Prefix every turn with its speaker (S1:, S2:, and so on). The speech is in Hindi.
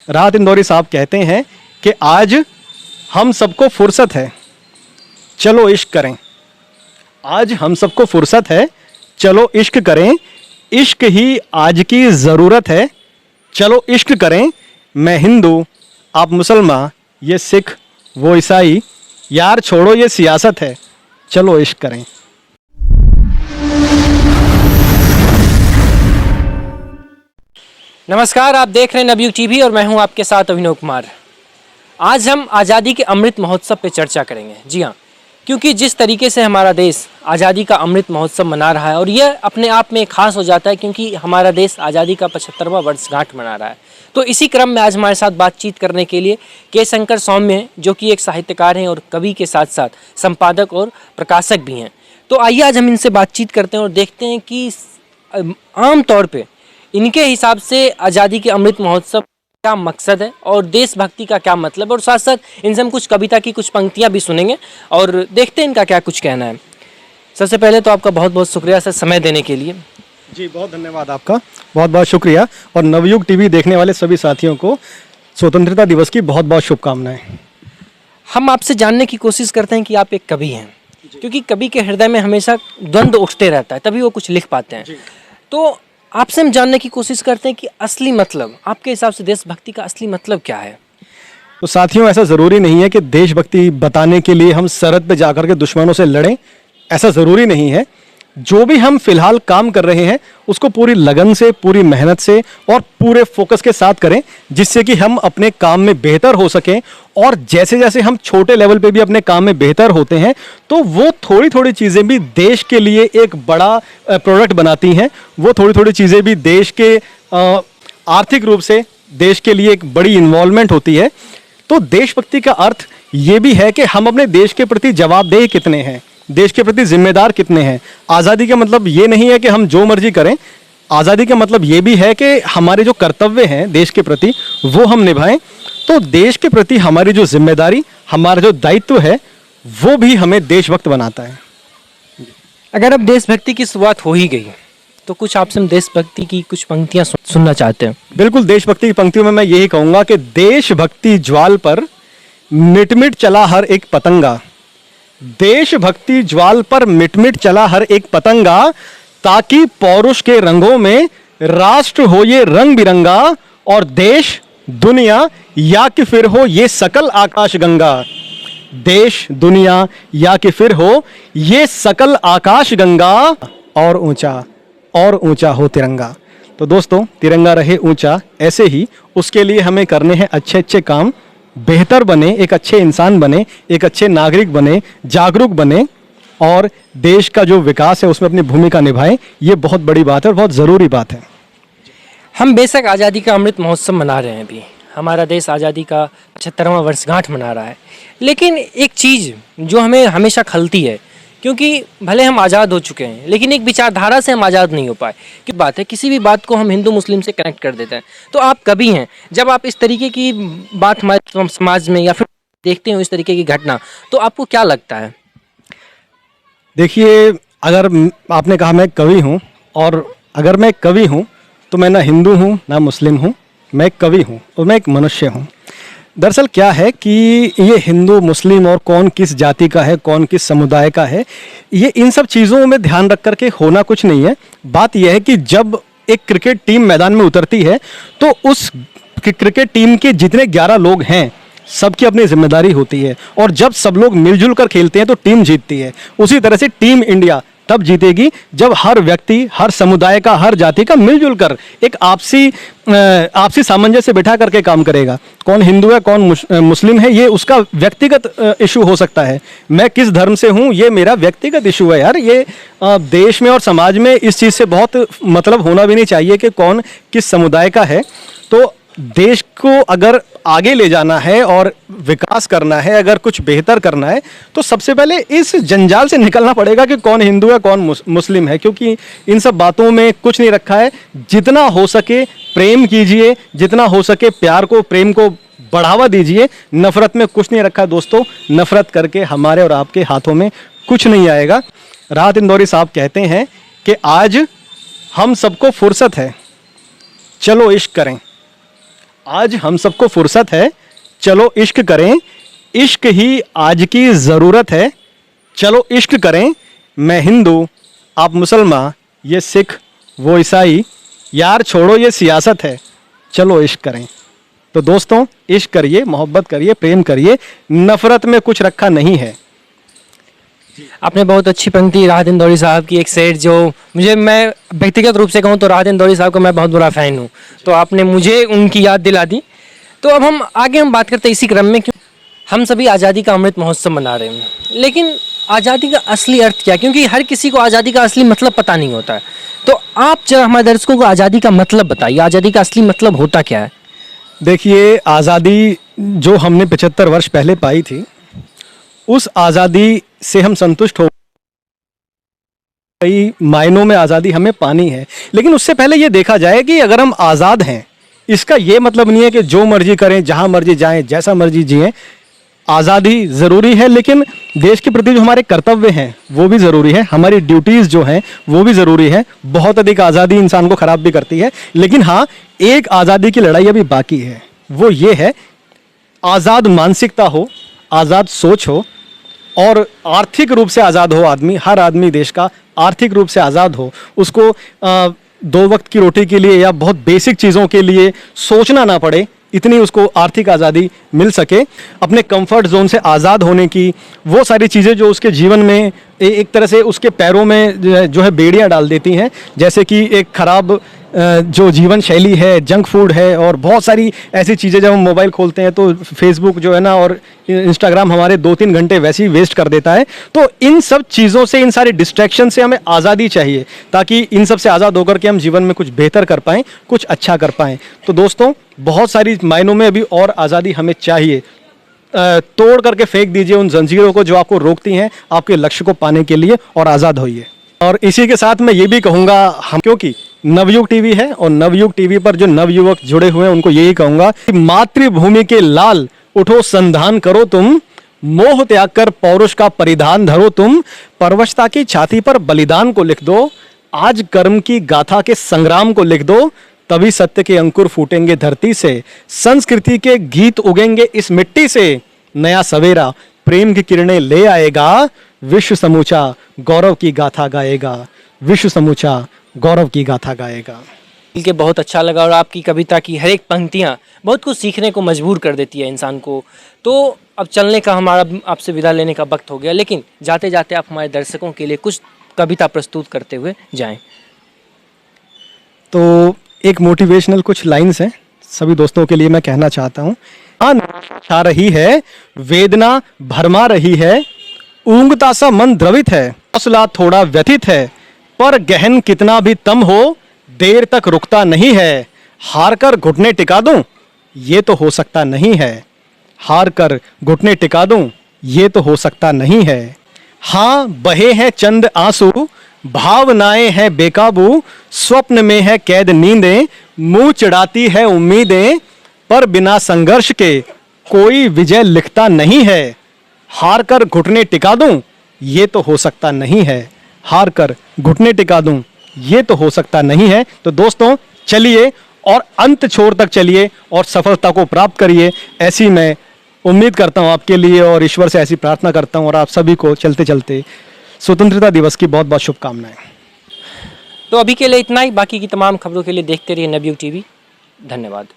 S1: राहत इंदौरी साहब कहते हैं कि आज हम सबको फुर्सत है, चलो इश्क करें। आज हम सबको फुर्सत है, चलो इश्क करें। इश्क ही आज की ज़रूरत है, चलो इश्क करें। मैं हिंदू, आप मुसलमान, ये सिख, वो ईसाई, यार छोड़ो ये सियासत है, चलो इश्क करें।
S2: नमस्कार, आप देख रहे हैं नवयुग टीवी और मैं हूं आपके साथ अभिनव कुमार। आज हम आज़ादी के अमृत महोत्सव पे चर्चा करेंगे। जी हाँ, क्योंकि जिस तरीके से हमारा देश आज़ादी का अमृत महोत्सव मना रहा है और यह अपने आप में खास हो जाता है क्योंकि हमारा देश आज़ादी का 75वां वर्षगांठ मना रहा है। तो इसी क्रम में आज हमारे साथ बातचीत करने के लिए के शंकर सौम्य हैं, जो कि एक साहित्यकार हैं और कवि के साथ साथ संपादक और प्रकाशक भी हैं। तो आइए आज हम इनसे बातचीत करते हैं और देखते हैं कि आम तौर पर इनके हिसाब से आज़ादी के अमृत महोत्सव क्या मकसद है और देशभक्ति का क्या मतलब है, और साथ साथ इनसे हम कुछ कविता की कुछ पंक्तियां भी सुनेंगे और देखते हैं इनका क्या कुछ कहना है। सबसे पहले तो आपका बहुत बहुत शुक्रिया सर समय देने के लिए।
S1: जी बहुत धन्यवाद आपका, बहुत बहुत शुक्रिया। और नवयुग टीवी देखने वाले सभी साथियों को स्वतंत्रता दिवस की बहुत बहुत शुभकामनाएं।
S2: हम आपसे जानने की कोशिश करते हैं कि आप एक कवि हैं, क्योंकि कवि के हृदय में हमेशा द्वंद्व उठते रहता है, तभी वो कुछ लिख पाते हैं। तो आपसे हम जानने की कोशिश करते हैं कि असली मतलब आपके हिसाब से देशभक्ति का असली मतलब क्या है।
S1: तो साथियों, ऐसा ज़रूरी नहीं है कि देशभक्ति बताने के लिए हम सरहद पे जाकर के दुश्मनों से लड़ें, ऐसा ज़रूरी नहीं है। जो भी हम फिलहाल काम कर रहे हैं उसको पूरी लगन से, पूरी मेहनत से और पूरे फोकस के साथ करें, जिससे कि हम अपने काम में बेहतर हो सकें। और जैसे जैसे हम छोटे लेवल पे भी अपने काम में बेहतर होते हैं तो वो थोड़ी थोड़ी चीज़ें भी देश के लिए एक बड़ा प्रोडक्ट बनाती हैं। वो थोड़ी थोड़ी चीज़ें भी देश के आर्थिक रूप से देश के लिए एक बड़ी इन्वॉल्वमेंट होती है। तो देशभक्ति का अर्थ ये भी है कि हम अपने देश के प्रति जवाबदेह कितने हैं, देश के प्रति जिम्मेदार कितने हैं। आज़ादी का मतलब ये नहीं है कि हम जो मर्जी करें। आज़ादी का मतलब ये भी है कि हमारे जो कर्तव्य हैं देश के प्रति वो हम निभाएं। तो देश के प्रति हमारी जो जिम्मेदारी, हमारा जो दायित्व है, वो भी हमें देशभक्त बनाता है।
S2: अगर अब देशभक्ति की शुरुआत हो ही गई तो कुछ आपसे हम देशभक्ति की कुछ पंक्तियां सुनना चाहते हैं।
S1: बिल्कुल, देशभक्ति की पंक्तियों में मैं यही कहूँगा कि देशभक्ति ज्वाल पर मिट मिट चला हर एक पतंगा। देशभक्ति ज्वाल पर मिट मिट चला हर एक पतंगा, ताकि पौरुष के रंगों में राष्ट्र हो ये रंग बिरंगा, और देश दुनिया या कि फिर हो ये सकल आकाश गंगा। देश दुनिया या कि फिर हो ये सकल आकाश गंगा, और ऊंचा हो तिरंगा। तो दोस्तों, तिरंगा रहे ऊंचा, ऐसे ही उसके लिए हमें करने हैं अच्छे अच्छे काम, बेहतर बने, एक अच्छे इंसान बने, एक अच्छे नागरिक बने, जागरूक बने और देश का जो विकास है उसमें अपनी भूमिका निभाएं। ये बहुत बड़ी बात है और बहुत ज़रूरी बात है।
S2: हम बेशक आज़ादी का अमृत महोत्सव मना रहे हैं, अभी हमारा देश आज़ादी का 75वां वर्षगांठ मना रहा है, लेकिन एक चीज़ जो हमें हमेशा खलती है, क्योंकि भले हम आज़ाद हो चुके हैं लेकिन एक विचारधारा से हम आज़ाद नहीं हो पाए। कि बात है, किसी भी बात को हम हिंदू मुस्लिम से कनेक्ट कर देते हैं। तो आप कवि हैं, जब आप इस तरीके की बात हमारे समाज में या फिर देखते हो इस तरीके की घटना, तो आपको क्या लगता है?
S1: देखिए, अगर आपने कहा मैं कवि हूँ, और अगर मैं कवि हूँ तो मैं ना हिंदू हूँ ना मुस्लिम हूँ, मैं एक कवि हूँ और मैं एक मनुष्य हूँ। दरअसल क्या है कि ये हिंदू मुस्लिम और कौन किस जाति का है, कौन किस समुदाय का है, ये इन सब चीज़ों में ध्यान रख करके होना कुछ नहीं है। बात यह है कि जब एक क्रिकेट टीम मैदान में उतरती है तो उस क्रिकेट टीम के जितने 11 लोग हैं सबकी अपनी जिम्मेदारी होती है, और जब सब लोग मिलजुल कर खेलते हैं तो टीम जीतती है। उसी तरह से टीम इंडिया तब जीतेगी जब हर व्यक्ति, हर समुदाय का, हर जाति का मिलजुल कर एक आपसी सामंजस्य बिठा करके काम करेगा। कौन हिंदू है, कौन मुस्लिम है, ये उसका व्यक्तिगत इशू हो सकता है। मैं किस धर्म से हूँ, ये मेरा व्यक्तिगत इशू है यार। ये देश में और समाज में इस चीज़ से बहुत मतलब होना भी नहीं चाहिए कि कौन किस समुदाय का है। तो देश को अगर आगे ले जाना है और विकास करना है, अगर कुछ बेहतर करना है, तो सबसे पहले इस जंजाल से निकलना पड़ेगा कि कौन हिंदू है, कौन मुस्लिम है, क्योंकि इन सब बातों में कुछ नहीं रखा है। जितना हो सके प्रेम कीजिए, जितना हो सके प्यार को, प्रेम को बढ़ावा दीजिए। नफरत में कुछ नहीं रखा दोस्तों। नफरत करके हमारे और आपके हाथों में कुछ नहीं आएगा। राहत इंदौरी साहब कहते हैं कि आज हम सबको फुर्सत है, चलो इश्क करें। आज हम सबको फुर्सत है, चलो इश्क करें, इश्क ही आज की ज़रूरत है, चलो इश्क करें। मैं हिंदू, आप मुसलमान, ये सिख, वो ईसाई, यार छोड़ो ये सियासत है, चलो इश्क करें। तो दोस्तों, इश्क करिए, मोहब्बत करिए, प्रेम करिए, नफ़रत में कुछ रखा नहीं है।
S2: आपने बहुत अच्छी पंक्ति राहत इंदौरी साहब की, एक शेर जो मैं व्यक्तिगत रूप से कहूँ तो राहत इंदौरी साहब का मैं बहुत बड़ा फ़ैन हूँ, तो आपने मुझे उनकी याद दिला दी। तो अब हम आगे बात करते हैं इसी क्रम में, क्यों हम सभी आज़ादी का अमृत महोत्सव मना रहे हैं, लेकिन आज़ादी का असली अर्थ क्या है? क्योंकि हर किसी को आज़ादी का असली मतलब पता नहीं होता है। तो आप जरा हमारे दर्शकों को आज़ादी का मतलब बताइए, आज़ादी का असली मतलब होता क्या है?
S1: देखिए, आज़ादी जो हमने 75 वर्ष पहले पाई थी, उस आज़ादी से हम संतुष्ट हो, कई मायनों में आज़ादी हमें पानी है। लेकिन उससे पहले ये देखा जाए कि अगर हम आज़ाद हैं, इसका ये मतलब नहीं है कि जो मर्जी करें, जहाँ मर्जी जाएं, जैसा मर्जी जिएं। आज़ादी ज़रूरी है, लेकिन देश के प्रति जो हमारे कर्तव्य हैं वो भी ज़रूरी है, हमारी ड्यूटीज़ जो हैं वो भी ज़रूरी है। बहुत अधिक आज़ादी इंसान को ख़राब भी करती है, लेकिन हाँ, एक आज़ादी की लड़ाई अभी बाकी है, वो ये है आज़ाद मानसिकता हो, आज़ाद सोच हो, और आर्थिक रूप से आज़ाद हो आदमी। हर आदमी देश का आर्थिक रूप से आज़ाद हो, उसको 2 वक्त की रोटी के लिए या बहुत बेसिक चीज़ों के लिए सोचना ना पड़े, इतनी उसको आर्थिक आज़ादी मिल सके। अपने कंफर्ट जोन से आज़ाद होने की वो सारी चीज़ें जो उसके जीवन में एक तरह से उसके पैरों में जो है बेड़ियाँ डाल देती हैं, जैसे कि एक ख़राब जो जीवन शैली है, जंक फूड है, और बहुत सारी ऐसी चीज़ें। जब हम मोबाइल खोलते हैं तो फेसबुक जो है ना और इंस्टाग्राम हमारे 2-3 घंटे वैसे ही वेस्ट कर देता है। तो इन सब चीज़ों से, इन सारी डिस्ट्रैक्शन से हमें आज़ादी चाहिए, ताकि इन सब से आज़ाद होकर के हम जीवन में कुछ बेहतर कर पाएँ, कुछ अच्छा कर पाएँ। तो दोस्तों, बहुत सारी मायनों में अभी और आज़ादी हमें चाहिए। तोड़ करके फेंक दीजिए उन जंजीरों को जो आपको रोकती हैं आपके लक्ष्य को पाने के लिए, और आज़ाद होइए। और इसी के साथ मैं ये भी कहूँगा, हम क्योंकि नवयुग टीवी है और नवयुग टीवी पर जो नवयुवक जुड़े हुए हैं उनको यही कहूँगा कि मातृभूमि के लाल उठो, संधान करो तुम, मोह त्याग कर पौरुष का परिधान धरो तुम, परवशता की छाती पर बलिदान को लिख दो, आज कर्म की गाथा के संग्राम को लिख दो, तभी सत्य के अंकुर फूटेंगे धरती से, संस्कृति के गीत उगेंगे इस मिट्टी से, नया सवेरा प्रेम की किरणें ले आएगा, विश्व समूचा गौरव की गाथा गाएगा, विश्व समूचा गौरव की गाथा गाएगा।
S2: मिल के बहुत अच्छा लगा, और आपकी कविता की हर एक पंक्तियाँ बहुत कुछ सीखने को मजबूर कर देती है इंसान को। तो अब चलने का, हमारा आपसे विदा लेने का वक्त हो गया, लेकिन जाते जाते आप हमारे दर्शकों के लिए कुछ कविता प्रस्तुत करते हुए जाएं।
S1: तो एक मोटिवेशनल कुछ लाइन्स हैं, सभी दोस्तों के लिए मैं कहना चाहता हूँ। छा रही है, वेदना भरमा रही है, ऊंघता सा मन द्रवित है, हौसला थोड़ा व्यथित है, पर गहन कितना भी तम हो, देर तक रुकता नहीं है, हार कर घुटने टिका दूं, ये तो हो सकता नहीं है, हार कर घुटने टिका दूं, ये तो हो सकता नहीं है। हाँ, बहे हैं चंद आंसू, भावनाएं हैं बेकाबू, स्वप्न में है कैद नींदें, मुंह चिढ़ाती है उम्मीदें, पर बिना संघर्ष के कोई विजय लिखता नहीं है, हार कर घुटने टिका दूं, ये तो हो सकता नहीं है, हार कर घुटने टिका दूं, ये तो हो सकता नहीं है। तो दोस्तों, चलिए और अंत छोर तक चलिए और सफलता को प्राप्त करिए, ऐसी मैं उम्मीद करता हूं आपके लिए, और ईश्वर से ऐसी प्रार्थना करता हूं, और आप सभी को चलते चलते स्वतंत्रता दिवस की बहुत बहुत शुभकामनाएं।
S2: तो अभी के लिए इतना ही, बाकी की तमाम खबरों के लिए देखते रहिए नवयुग टीवी। धन्यवाद।